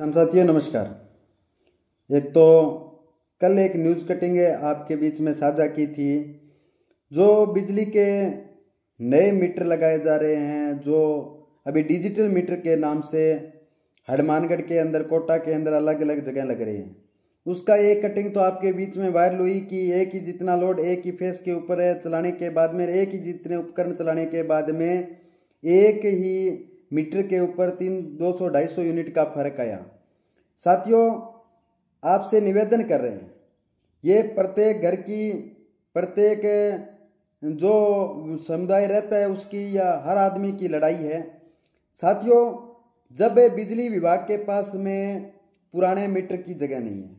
किसान साथियों नमस्कार। एक तो कल एक न्यूज़ कटिंग आपके बीच में साझा की थी। जो बिजली के नए मीटर लगाए जा रहे हैं, जो अभी डिजिटल मीटर के नाम से हनुमानगढ़ के अंदर, कोटा के अंदर अलग अलग जगह लग रहे हैं, उसका एक कटिंग तो आपके बीच में वायरल हुई कि एक ही जितना लोड एक ही फेस के ऊपर है, चलाने के बाद में एक ही जितने उपकरण चलाने के बाद में एक ही मीटर के ऊपर 200-250 यूनिट का फर्क आया। साथियों, आपसे निवेदन कर रहे हैं, ये प्रत्येक घर की, प्रत्येक जो समुदाय रहता है उसकी या हर आदमी की लड़ाई है। साथियों, जब बिजली विभाग के पास में पुराने मीटर की जगह नहीं है,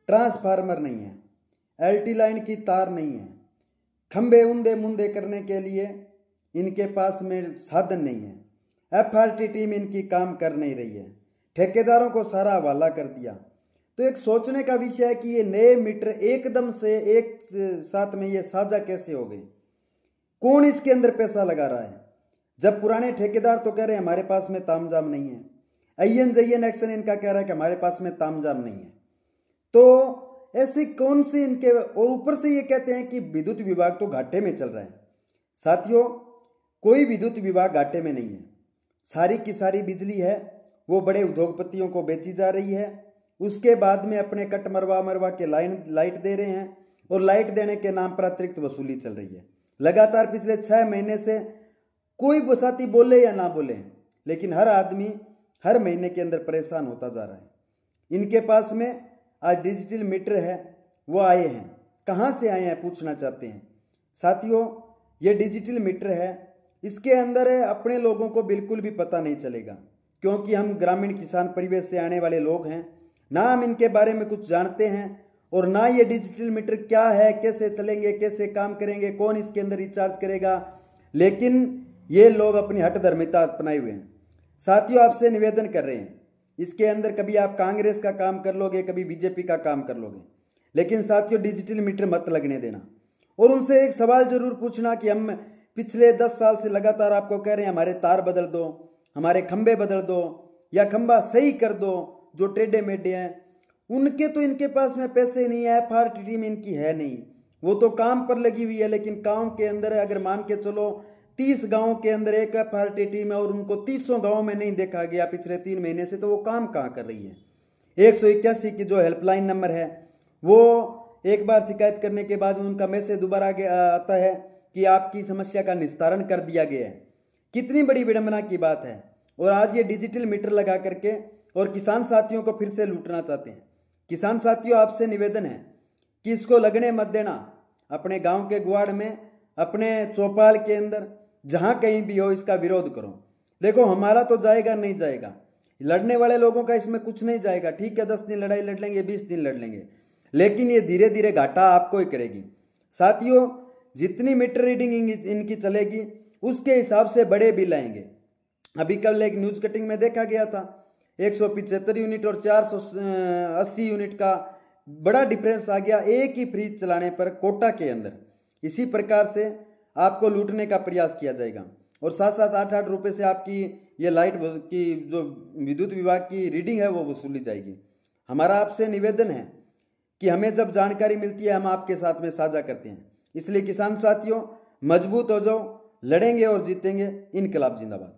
ट्रांसफार्मर नहीं है, एलटी लाइन की तार नहीं है, खंबे ऊंधे मुंदे करने के लिए इनके पास में साधन नहीं है, एफआरटी टीम इनकी काम कर नहीं रही है, ठेकेदारों को सारा हवाला कर दिया, तो एक सोचने का विषय है कि ये नए मीटर एकदम से एक साथ में ये साझा कैसे हो गए, कौन इसके अंदर पैसा लगा रहा है। जब पुराने ठेकेदार तो कह रहे हैं हमारे पास में तामझाम नहीं है, अय्यन जय्यन एक्शन इनका कह रहा है कि हमारे पास में तामझाम नहीं है, तो ऐसी कौन सी इनके, और ऊपर से ये कहते हैं कि विद्युत विभाग तो घाटे में चल रहा है। साथियों, कोई विद्युत विभाग घाटे में नहीं है, सारी की सारी बिजली है वो बड़े उद्योगपतियों को बेची जा रही है, उसके बाद में अपने कट मरवा मरवा के लाइट दे रहे हैं, और लाइट देने के नाम पर अतिरिक्त वसूली चल रही है। लगातार पिछले 6 महीने से कोई साथी बोले या ना बोले, लेकिन हर आदमी हर महीने के अंदर परेशान होता जा रहा है। इनके पास में आज डिजिटल मीटर है, वो आए हैं, कहाँ से आए हैं पूछना चाहते हैं। साथियों, ये डिजिटल मीटर है, इसके अंदर अपने लोगों को बिल्कुल भी पता नहीं चलेगा, क्योंकि हम ग्रामीण किसान परिवेश से आने वाले लोग हैं, ना हम इनके बारे में कुछ जानते हैं, और ना ये डिजिटल मीटर क्या है, कैसे चलेंगे, कैसे काम करेंगे, कौन इसके अंदर रिचार्ज करेगा, लेकिन ये लोग अपनी हठ धर्मिता अपनाए हुए हैं। साथियों, आपसे निवेदन कर रहे हैं, इसके अंदर कभी आप कांग्रेस का काम कर लोगे, कभी बीजेपी का काम कर लोगे, लेकिन साथियों डिजिटल मीटर मत लगने देना। और उनसे एक सवाल जरूर पूछना कि हम पिछले 10 साल से लगातार आपको कह रहे हैं हमारे तार बदल दो, हमारे खंबे बदल दो, या खंबा सही कर दो जो टेढ़े मेढ़े हैं। उनके तो इनके पास में पैसे नहीं है, एफआरटी टीम इनकी है नहीं, वो तो काम पर लगी हुई है, लेकिन गांव के अंदर अगर मान के चलो 30 गांव के अंदर एक एफआरटी टीम है और उनको 300 गांव में नहीं देखा गया पिछले 3 महीने से, तो वो काम कहाँ कर रही है। 181 की जो हेल्पलाइन नंबर है, वो एक बार शिकायत करने के बाद उनका मैसेज दोबारा आता है कि आपकी समस्या का निस्तारण कर दिया गया है। कितनी बड़ी विडंबना की बात है। और आज ये डिजिटल मीटर लगा करके और किसान साथियों को फिर से लूटना चाहते हैं। किसान साथियों, आपसे निवेदन है कि इसको लगने मत देना। अपने गांव के गुआड़ में, अपने चौपाल के अंदर, जहां कहीं भी हो, इसका विरोध करो। देखो, हमारा तो जाएगा नहीं जाएगा, लड़ने वाले लोगों का इसमें कुछ नहीं जाएगा। ठीक है, 10 दिन लड़ाई लड़ लेंगे, 20 दिन लड़ लेंगे, लेकिन ये धीरे धीरे घाटा आपको ही करेगी। साथियों, जितनी मीटर रीडिंग इनकी चलेगी उसके हिसाब से बड़े बिल आएंगे। अभी कल एक न्यूज कटिंग में देखा गया था 175 यूनिट और 480 यूनिट का बड़ा डिफरेंस आ गया एक ही फ्रिज चलाने पर कोटा के अंदर। इसी प्रकार से आपको लूटने का प्रयास किया जाएगा, और 7-7, 8-8 रुपए से आपकी ये लाइट की जो विद्युत विभाग की रीडिंग है वो वसूली जाएगी। हमारा आपसे निवेदन है कि हमें जब जानकारी मिलती है हम आपके साथ में साझा करते हैं। इसलिए किसान साथियों, मजबूत हो जाओ, लड़ेंगे और जीतेंगे। इनकलाब जिंदाबाद।